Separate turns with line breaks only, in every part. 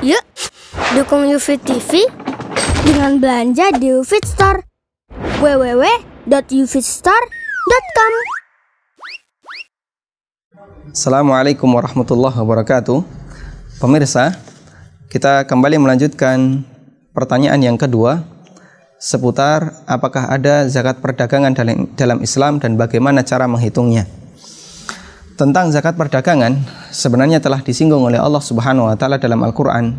Yuk, dukung UFIT TV dengan belanja di UFIT Store. www.ufitstore.com.
Assalamualaikum warahmatullahi wabarakatuh. Pemirsa, kita kembali melanjutkan pertanyaan yang kedua seputar apakah ada zakat perdagangan dalam Islam dan bagaimana cara menghitungnya. Tentang zakat perdagangan sebenarnya telah disinggung oleh Allah Subhanahu wa taala dalam Al-Qur'an,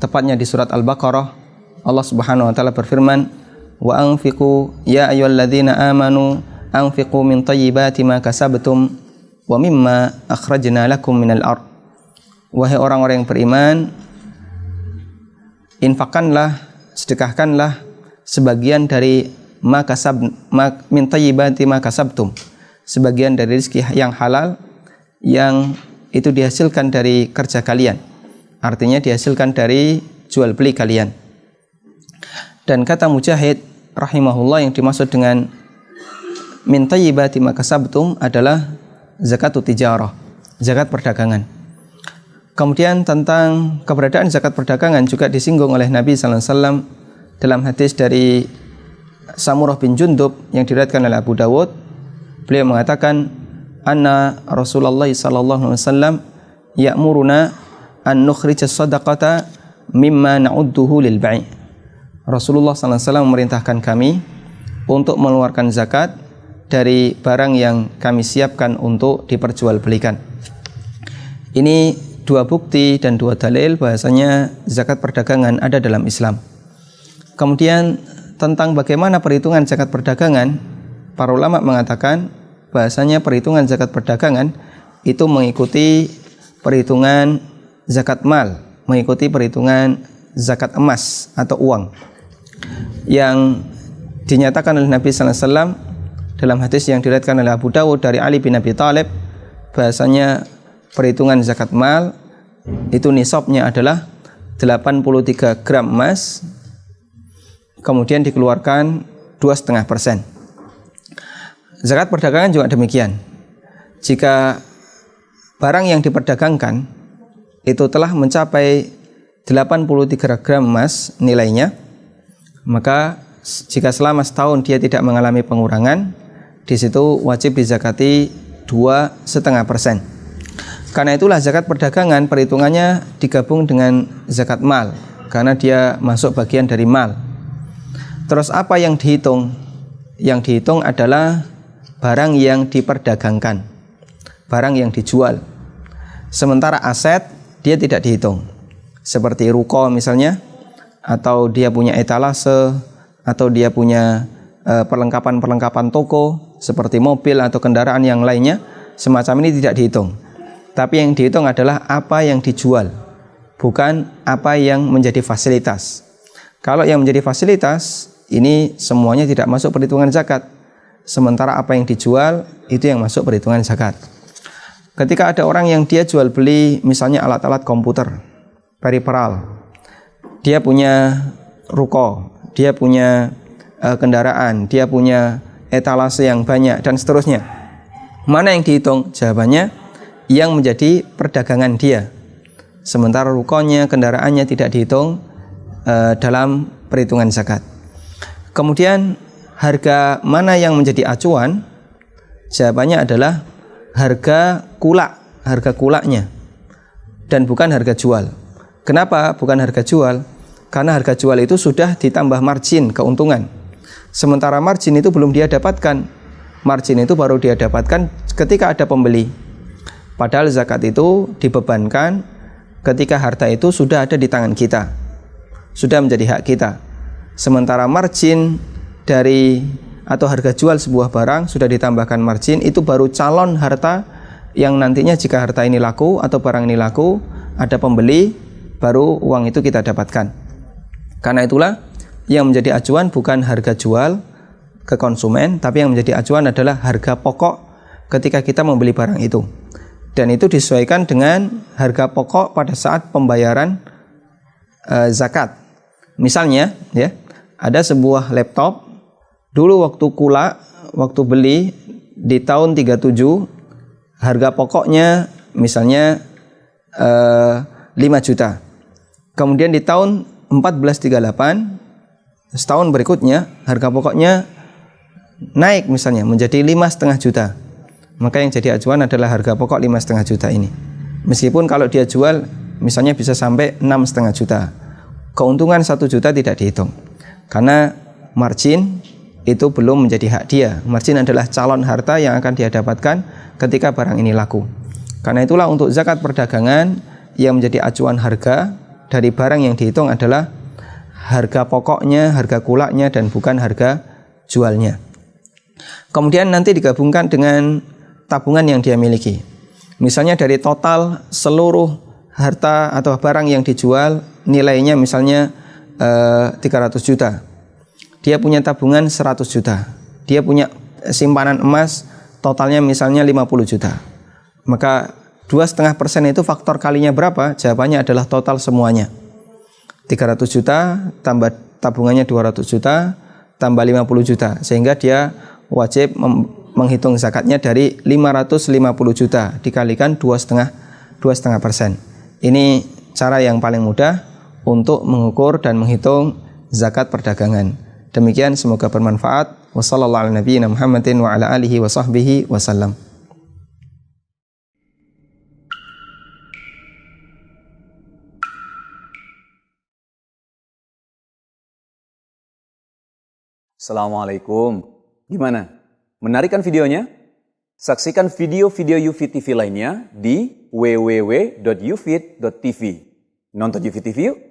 tepatnya di surat Al-Baqarah. Allah Subhanahu wa taala berfirman, "Wa anfiqu ya ayyuhalladzina amanu anfiqu min thayyibati ma kasabtum wa mimma akhrajna lakum minal ard." Wahai orang-orang yang beriman, infakkanlah, sedekahkanlah sebagian dari min thayyibati ma kasabtum, sebagian dari rezeki yang halal yang itu dihasilkan dari kerja kalian, artinya dihasilkan dari jual beli kalian. Dan kata Mujahid rahimahullah, yang dimaksud dengan min thayyibati ma kasabtum adalah zakatut tijarah, zakat perdagangan. Kemudian tentang keberadaan zakat perdagangan juga disinggung oleh Nabi sallallahu alaihi wasallam dalam hadis dari Samurah bin Jundub yang diriwayatkan oleh Abu Dawud. Beliau mengatakan, anna Rasulullah sallallahu alaihi wasallam ya'muruna an nukhrij as-sadaqata mimma na'udduhu lil bai'. Rasulullah sallallahu alaihi wasallam memerintahkan kami untuk mengeluarkan zakat dari barang yang kami siapkan untuk diperjualbelikan. Ini dua bukti dan dua dalil bahasanya zakat perdagangan ada dalam Islam. Kemudian tentang bagaimana perhitungan zakat perdagangan, para ulama mengatakan bahasanya perhitungan zakat perdagangan itu mengikuti perhitungan zakat mal, mengikuti perhitungan zakat emas atau uang yang dinyatakan oleh Nabi sallallahu alaihi wasallam dalam hadis yang diriwayatkan oleh Abu Dawud dari Ali bin Abi Thalib, bahasanya perhitungan zakat mal itu nisabnya adalah 83 gram emas, kemudian dikeluarkan 2,5%. Zakat perdagangan juga demikian. Jika barang yang diperdagangkan itu telah mencapai 83 gram emas nilainya, maka jika selama setahun dia tidak mengalami pengurangan, di situ wajib dizakati 2,5%. Karena itulah zakat perdagangan perhitungannya digabung dengan zakat mal, karena dia masuk bagian dari mal. Terus apa yang dihitung? Yang dihitung adalah barang yang diperdagangkan, barang yang dijual. Sementara aset dia tidak dihitung, seperti ruko misalnya, atau dia punya etalase, atau dia punya perlengkapan-perlengkapan toko seperti mobil atau kendaraan yang lainnya, semacam ini tidak dihitung. Tapi yang dihitung adalah apa yang dijual, bukan apa yang menjadi fasilitas. Kalau yang menjadi fasilitas ini semuanya tidak masuk perhitungan zakat. Sementara apa yang dijual itu yang masuk perhitungan zakat. Ketika ada orang yang dia jual beli misalnya alat-alat komputer, peripheral, dia punya ruko, dia punya kendaraan, dia punya etalase yang banyak dan seterusnya. Mana yang dihitung? Jawabannya yang menjadi perdagangan dia. Sementara rukonya, kendaraannya tidak dihitung dalam perhitungan zakat. Kemudian harga mana yang menjadi acuan? Jawabannya adalah harga kulak, harga kulaknya, dan bukan harga jual. Kenapa bukan harga jual? Karena harga jual itu sudah ditambah margin, keuntungan. Sementara margin itu belum dia dapatkan. Margin itu baru dia dapatkan ketika ada pembeli. Padahal zakat itu dibebankan ketika harta itu sudah ada di tangan kita, sudah menjadi hak kita. Sementara margin dari atau harga jual sebuah barang sudah ditambahkan margin, itu baru calon harta yang nantinya jika harta ini laku atau barang ini laku, ada pembeli, baru uang itu kita dapatkan. Karena itulah yang menjadi acuan bukan harga jual ke konsumen, tapi yang menjadi acuan adalah harga pokok ketika kita membeli barang itu. Dan itu disesuaikan dengan harga pokok pada saat pembayaran zakat. Misalnya ya, ada sebuah laptop dulu waktu beli di tahun 37, harga pokoknya misalnya 5 juta. Kemudian di tahun 1438, setahun berikutnya, harga pokoknya naik misalnya menjadi 5,5 juta. Maka yang jadi acuan adalah harga pokok 5,5 juta ini. Meskipun kalau dia jual misalnya bisa sampai 6,5 juta. Keuntungan 1 juta tidak dihitung. Karena margin itu belum menjadi hak dia. Margin adalah calon harta yang akan dia dapatkan ketika barang ini laku. Karena itulah untuk zakat perdagangan yang menjadi acuan harga dari barang yang dihitung adalah harga pokoknya, harga kulaknya, dan bukan harga jualnya. Kemudian nanti digabungkan dengan tabungan yang dia miliki. Misalnya dari total seluruh harta atau barang yang dijual nilainya misalnya 300 juta. Dia punya tabungan 100 juta. Dia punya simpanan emas totalnya misalnya 50 juta. Maka 2,5% itu faktor kalinya berapa? Jawabannya adalah total semuanya. 300 juta tambah tabungannya 200 juta tambah 50 juta. Sehingga dia wajib menghitung zakatnya dari 550 juta dikalikan 2,5%. Ini cara yang paling mudah untuk mengukur dan menghitung zakat perdagangan. Demikian, semoga bermanfaat. Wassallallahu ala nabiyyina Muhammadin wa ala alihi wa sahbihi wasallam.
Assalamualaikum. Gimana? Menarik kan videonya? Saksikan video-video UFIT TV lainnya di www.ufit.tv. Nonton UFIT TV yuk!